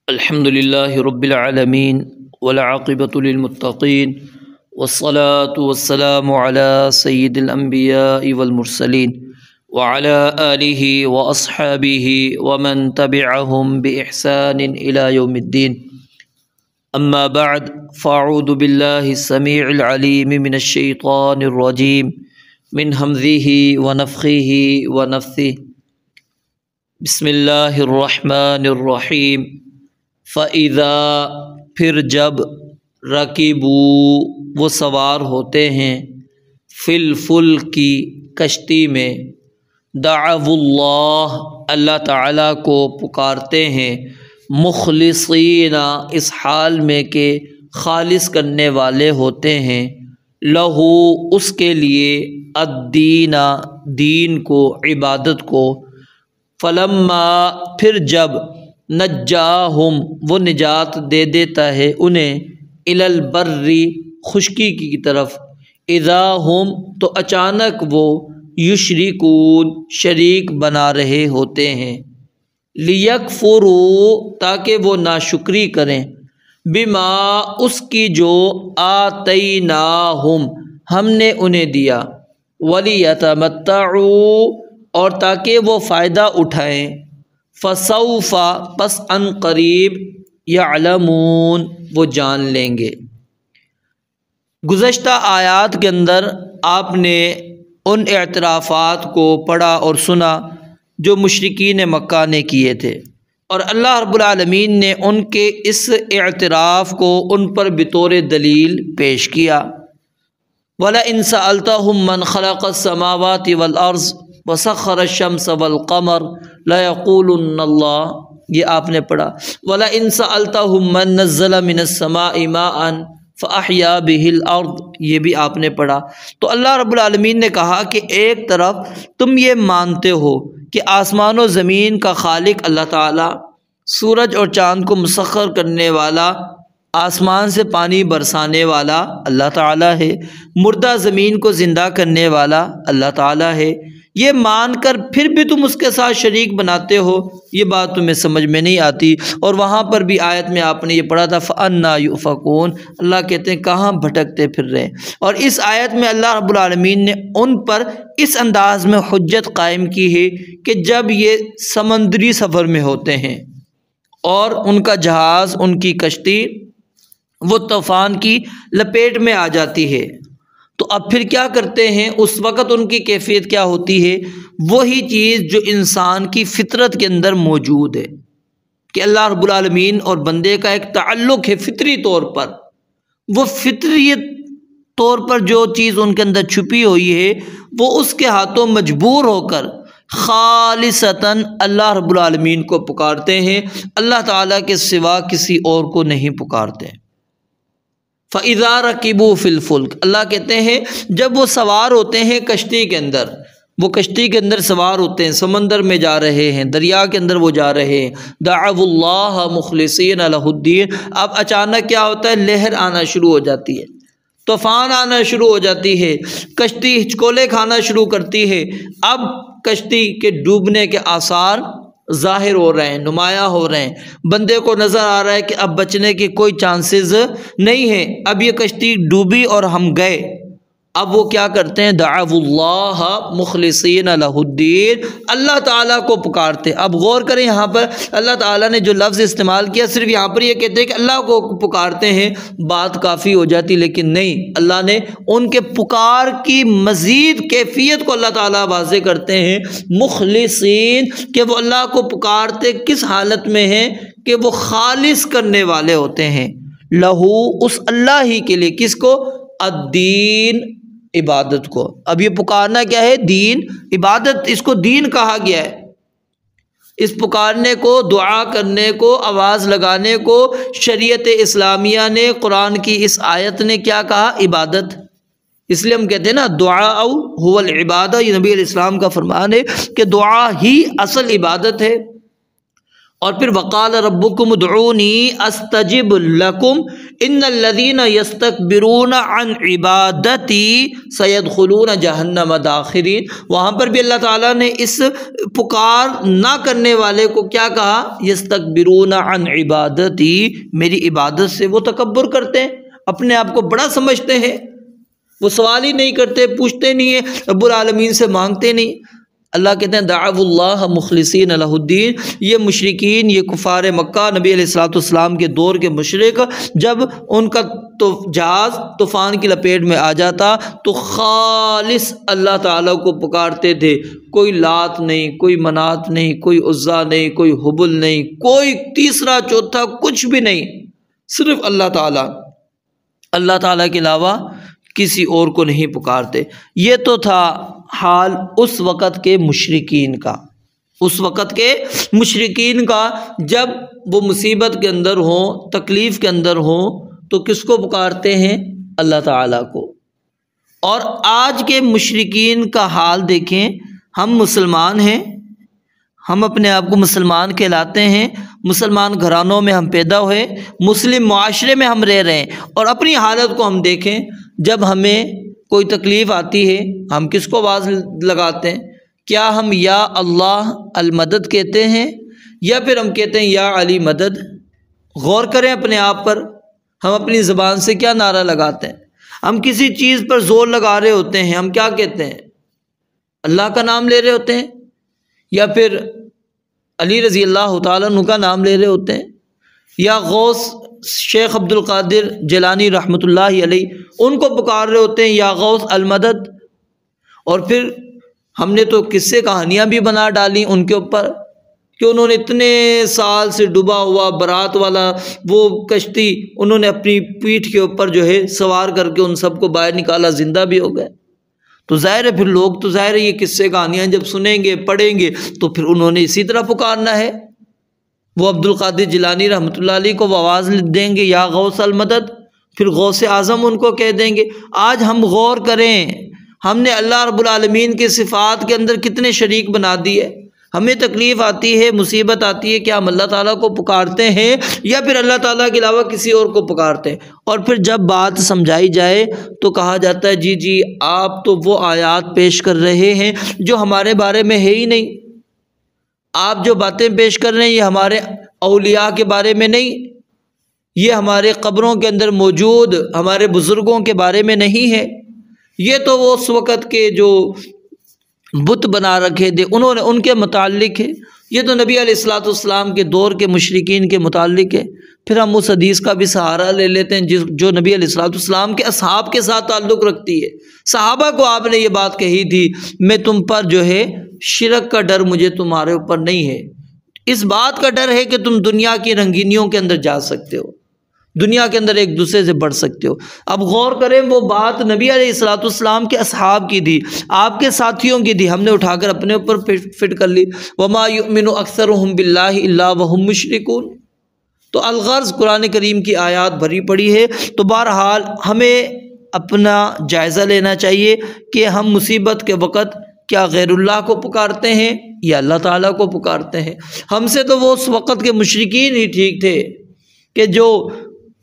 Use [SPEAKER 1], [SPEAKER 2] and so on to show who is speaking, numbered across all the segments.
[SPEAKER 1] الحمد لله رب العالمين والعاقبة للمتقين والصلاة والسلام على سيد الأنبياء والمرسلين وعلى آله وأصحابه ومن تبعهم بإحسان إلى يوم الدين. أما بعد، فأعوذ بالله السميع العليم من الشيطان الرجيم من همزه ونفخه ونفثه. بسم اللہ الرحمن الرحیم. فَإِذَا پھر جب رَكِبُوا وہ سوار ہوتے ہیں فِي الْفُلْكِ کشتی میں دعوا اللہ اللہ تعالیٰ کو پکارتے ہیں مخلصین اس حال میں کہ خالص کرنے والے ہوتے ہیں لہو اس کے لیے الدین دین کو عبادت کو فلما پھر جب نجاہم وہ نجات دے دیتا ہے انہیں الی البر خشکی کی طرف اذا ہم تو اچانک وہ یشرکون شریک بنا رہے ہوتے ہیں لیکفروا تاکہ وہ ناشکری کریں بما اس کی جو آتیناہم ہم نے انہیں دیا ولیتمتعوا اور تاکہ وہ فائدہ اٹھائیں فسوف پس ان قریب یعلمون وہ جان لیں گے۔ گزشتہ آیات کے اندر آپ نے ان اعترافات کو پڑھا اور سنا جو مشرکین مکہ نے کیے تھے، اور اللہ رب العالمین نے ان کے اس اعتراف کو ان پر بطور دلیل پیش کیا۔ وَلَئِن سَأَلْتَهُم مَّنْ خَلَقَ السَّمَاوَاتِ وَالْأَرْضَ وَسَخَّرَ الشَّمْسَ وَالْقَمَرَ لَيَقُولُنَّ اللَّهُ یہ آپ نے پڑھا۔ وَلَئِن سَأَلْتَهُم مَّن نَّزَّلَ مِنَ السَّمَاءِ مَاءً فَأَحْيَا بِهِ الْأَرْضَ یہ بھی آپ نے پڑھا۔ تو اللہ رب العالمین نے کہا کہ ایک طرف تم یہ مانتے ہو کہ آسمان و زمین کا خالق اللہ تعالیٰ، سورج اور چاند کو مسخر کرنے والا، آسمان سے پانی برسانے والا اللہ تعالیٰ ہے، مردہ زمین کو زندہ کرنے والا اللہ تعالیٰ ہے، یہ مان کر پھر بھی تم اس کے ساتھ شریک بناتے ہو، یہ بات تمہیں سمجھ میں نہیں آتی۔ اور وہاں پر بھی آیت میں آپ نے یہ پڑھا تھا فَأَنَّا يُؤْفَكُونَ اللہ کہتے ہیں کہاں بھٹکتے پھر رہے ہیں۔ اور اس آیت میں اللہ رب العالمین نے ان پر اس انداز میں حجت قائم کی ہے کہ جب یہ سمندری سفر میں ہوتے ہیں اور ان کا جہاز، ان کی کشتی وہ طوفان کی لپیٹ میں آ جاتی ہے، تو اب پھر کیا کرتے ہیں؟ اس وقت ان کی کیفیت کیا ہوتی ہے؟ وہی چیز جو انسان کی فطرت کے اندر موجود ہے کہ اللہ رب العالمین اور بندے کا ایک تعلق ہے فطری طور پر، وہ فطری طور پر جو چیز ان کے اندر چھپی ہوئی ہے وہ اس کے ہاتھوں مجبور ہو کر خالصتاً اللہ رب العالمین کو پکارتے ہیں، اللہ تعالیٰ کے سوا کسی اور کو نہیں پکارتے۔ فَإِذَا رَكِبُوا فِي الْفُلْكِ اللہ کہتے ہیں جب وہ سوار ہوتے ہیں کشتی کے اندر، وہ کشتی کے اندر سوار ہوتے ہیں، سمندر میں جا رہے ہیں، دریا کے اندر وہ جا رہے ہیں، دعوا اللہ مخلصین لہ الدین۔ اب اچانک کیا ہوتا ہے؟ لہر آنا شروع ہو جاتی ہے، طوفان آنا شروع ہو جاتی ہے، کشتی ہچکولے کھانا شروع کرتی ہے۔ اب کشتی کے ڈوبنے کے آثار ظاہر ہو رہے ہیں، نمایاں ہو رہے ہیں، بندے کو نظر آ رہا ہے کہ اب بچنے کی کوئی چانسز نہیں ہیں، اب یہ کشتی ڈوبی اور ہم گئے۔ اب وہ کیا کرتے ہیں؟ دعوا اللہ مخلصین لہ الدین اللہ تعالیٰ کو پکارتے۔ اب غور کریں یہاں پر اللہ تعالیٰ نے جو لفظ استعمال کیا، صرف یہاں پر یہ کہتے ہیں کہ اللہ کو پکارتے ہیں، بات کافی ہو جاتی، لیکن نہیں، اللہ نے ان کے پکار کی مزید کیفیت کو اللہ تعالیٰ واضح کرتے ہیں مخلصین، کہ وہ اللہ کو پکارتے کس حالت میں ہیں کہ وہ خالص کرنے والے ہوتے ہیں لہو اس اللہ ہی کے لیے، کس کو؟ الدین عبادت کو۔ اب یہ پکارنا کیا ہے؟ دین، عبادت، اس کو دین کہا گیا ہے۔ اس پکارنے کو، دعا کرنے کو، آواز لگانے کو شریعت اسلامیہ نے، قرآن کی اس آیت نے کیا کہا؟ عبادت۔ اس لیے ہم کہتے ہیں نا دعاء هو العبادہ، یہ نبی علیہ السلام کا فرمان ہے کہ دعا ہی اصل عبادت ہے۔ اور پھر وقال ربکم ادعونی استجب لکم ان الذین یستکبرون عن عبادتی سیدخلون جہنم داخرین. وہاں پر بھی اللہ تعالیٰ نے اس پکار نہ کرنے والے کو کیا کہا؟ یستکبرون عن عبادتی، میری عبادت سے وہ تکبر کرتے ہیں، اپنے آپ کو بڑا سمجھتے ہیں، وہ سوال ہی نہیں کرتے، پوچھتے نہیں ہیں، رب العالمین سے مانگتے نہیں. اللہ کہتے ہیں دعوا اللہ مخلصین لہ الدین. یہ مشرکین، یہ کفار مکہ، نبی علیہ الصلوۃ والسلام کے دور کے مشرک، جب ان کا جہاز طوفان کی لپیٹ میں آ جاتا تو خالص اللہ تعالیٰ کو پکارتے تھے. کوئی لات نہیں، کوئی منات نہیں، کوئی عزا نہیں، کوئی حبل نہیں، کوئی تیسرا چوتھا کچھ بھی نہیں، صرف اللہ تعالیٰ. اللہ تعالیٰ کے علاوہ کسی اور کو نہیں پکارتے. یہ تو تھا حال اس وقت کے مشرکین کا، اس وقت کے مشرکین کا. جب وہ مصیبت کے اندر ہوں، تکلیف کے اندر ہوں تو کس کو پکارتے ہیں؟ اللہ تعالیٰ کو. اور آج کے مشرکین کا حال دیکھیں. ہم مسلمان ہیں، ہم اپنے آپ کو مسلمان کہلاتے ہیں، مسلمان گھرانوں میں ہم پیدا ہوئے، مسلم معاشرے میں ہم رہ رہے ہیں، اور اپنی حالت کو ہم دیکھیں. جب ہمیں کوئی تکلیف آتی ہے ہم کس کو آواز لگاتے ہیں؟ کیا ہم یا اللہ المدد کہتے ہیں یا پھر ہم کہتے ہیں یا علی مدد؟ غور کریں اپنے آپ پر. ہم اپنی زبان سے کیا نعرہ لگاتے ہیں؟ ہم کسی چیز پر زور لگا رہے ہوتے ہیں، ہم کیا کہتے ہیں؟ اللہ کا نام لے رہے ہوتے ہیں یا پھر علی رضی اللہ تعالیٰ عنہ کا نام لے رہے ہوتے ہیں یا غوث شیخ عبد القادر جیلانی رحمۃ اللہ علیہ ان کو پکار رہے ہوتے ہیں یا غوث المدد. اور پھر ہم نے تو قصے کہانیاں بھی بنا ڈالی ان کے اوپر کہ انہوں نے اتنے سال سے ڈوبا ہوا برات والا وہ کشتی انہوں نے اپنی پیٹھ کے اوپر جو ہے سوار کر کے ان سب کو باہر نکالا، زندہ بھی ہو گئے. تو ظاہر ہے پھر لوگ تو ظاہر ہے یہ قصے کہانیاں جب سنیں گے پڑھیں گے تو پھر انہوں نے اسی طرح پکارنا ہے. وہ عبد القادر جیلانی رحمۃ اللہ علیہ کو وہ آواز دیں گے یا غوث المدد، پھر غوث اعظم ان کو کہہ دیں گے. آج ہم غور کریں، ہم نے اللہ رب العالمین کے صفات کے اندر کتنے شریک بنا دیے. ہمیں تکلیف آتی ہے، مصیبت آتی ہے، کیا ہم اللہ تعالیٰ کو پکارتے ہیں یا پھر اللہ تعالیٰ کے علاوہ کسی اور کو پکارتے ہیں؟ اور پھر جب بات سمجھائی جائے تو کہا جاتا ہے جی آپ تو وہ آیات پیش کر رہے ہیں جو ہمارے بارے میں ہے ہی نہیں. آپ جو باتیں پیش کر رہے ہیں یہ ہمارے اولیاء کے بارے میں نہیں، یہ ہمارے قبروں کے اندر موجود ہمارے بزرگوں کے بارے میں نہیں ہے. یہ تو وہ اس وقت کے جو بت بنا رکھے تھے انہوں نے ان کے متعلق ہے. یہ تو نبی علیہ الصلوۃ والسلام کے دور کے مشرکین کے متعلق ہے. پھر ہم اس حدیث کا بھی سہارا لے لیتے ہیں جو نبی علیہ الصلوۃ والسلام کے اصحاب کے ساتھ تعلق رکھتی ہے. صحابہ کو آپ نے یہ بات کہی تھی میں تم پر جو ہے شرک کا ڈر مجھے تمہارے اوپر نہیں ہے، اس بات کا ڈر ہے کہ تم دنیا کی رنگینیوں کے اندر جا سکتے ہو، دنیا کے اندر ایک دوسرے سے بڑھ سکتے ہو. اب غور کریں وہ بات نبی علیہ الصلوۃ والسلام کے اصحاب کی تھی، آپ کے ساتھیوں کی تھی، ہم نے اٹھا کر اپنے اوپر فٹ کر لی. وما یؤمن اکثرهم باللہ الا وهم مشرکون. تو الغرض قرآن کریم کی آیات بھری پڑی ہے. تو بہرحال ہمیں اپنا جائزہ لینا چاہیے کہ ہم مصیبت کے وقت کیا غیر اللہ کو پکارتے ہیں یا اللہ تعالیٰ کو پکارتے ہیں. ہم سے تو وہ اس وقت کے مشرکین ہی ٹھیک تھے کہ جو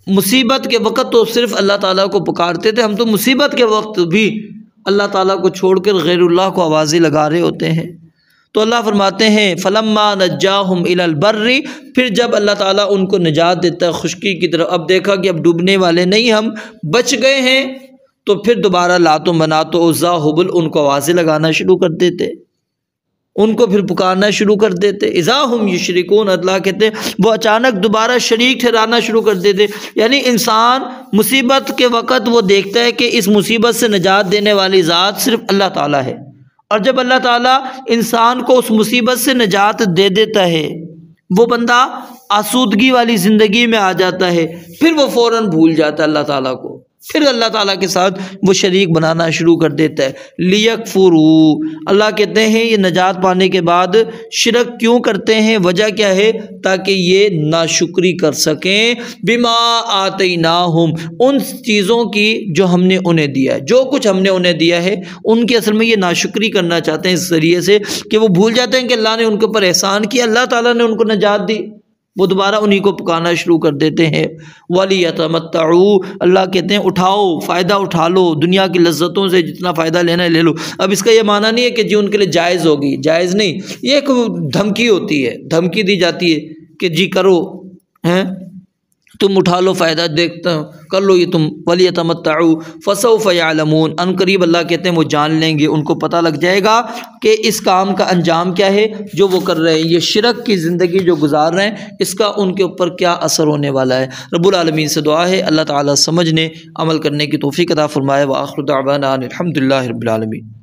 [SPEAKER 1] مصیبت کے وقت تو صرف اللہ تعالیٰ کو پکارتے تھے. ہم تو مصیبت کے وقت بھی اللہ تعالیٰ کو چھوڑ کر غیر اللہ کو آوازیں لگا رہے ہوتے ہیں. تو اللہ فرماتے ہیں فلما نجاہم الی البر، پھر جب اللہ تعالیٰ ان کو نجات دیتا ہے خشکی کی طرف، اب دیکھا کہ اب ڈوبنے والے نہیں، ہم بچ گئے ہیں، تو پھر دوبارہ لات و منات و عزا حبل ان کو آوازیں لگانا شروع کر دیتے، ان کو پھر پکارنا شروع کر دیتے. اذا ہم یشرکون، اللہ کہتے ہیں وہ اچانک دوبارہ شریک ٹھہرانا شروع کر دیتے. یعنی انسان مصیبت کے وقت وہ دیکھتا ہے کہ اس مصیبت سے نجات دینے والی ذات صرف اللہ تعالیٰ ہے، اور جب اللہ تعالیٰ انسان کو اس مصیبت سے نجات دے دیتا ہے وہ بندہ آسودگی والی زندگی میں آ جاتا ہے، پھر وہ فوراً بھول جاتا ہے اللہ تعالیٰ کو. پھر اللہ تعالیٰ کے ساتھ وہ شریک بنانا شروع کر دیتا ہے۔ لیکفروا، اللہ کہتے ہیں یہ نجات پانے کے بعد شرک کیوں کرتے ہیں، وجہ کیا ہے؟ تاکہ یہ ناشکری کر سکیں، بما آتیناہم، ان چیزوں کی جو ہم نے انہیں دیا ہے، جو کچھ ہم نے انہیں دیا ہے ان کی اصل میں یہ ناشکری کرنا چاہتے ہیں اس ذریعے سے کہ وہ بھول جاتے ہیں کہ اللہ نے ان کے اوپر احسان کیا، اللہ تعالیٰ نے ان کو نجات دی، وہ دوبارہ انہی کو پکانا شروع کر دیتے ہیں۔ وَلِيَتَمَتَّعُوا، اللہ کہتے ہیں اٹھاؤ، فائدہ اٹھا لو، دنیا کی لذتوں سے جتنا فائدہ لینا ہے لے لو۔ اب اس کا یہ معنی نہیں ہے کہ جی ان کے لیے جائز ہوگی، جائز نہیں، یہ ایک دھمکی ہوتی ہے، دھمکی دی جاتی ہے کہ جی کرو، ہیں تم اٹھا لو فائدہ، دیکھتا ہوں کر لو یہ تم۔ وَلِيَتَمَتَّعُوا فَسَوْفَ يَعْلَمُونَ، ان قریب اللہ کہتے ہیں وہ جان لیں گے، ان کو پتہ لگ جائے گا کہ اس کام کا انجام کیا ہے جو وہ کر رہے ہیں، یہ شرک کی زندگی جو گزار رہے ہیں اس کا ان کے اوپر کیا اثر ہونے والا ہے۔ رب العالمین سے دعا ہے اللہ تعالیٰ سمجھنے عمل کرنے کی توفیق عطا فرمائے۔ وآخر دعوانا الحمدللہ رب العالمین۔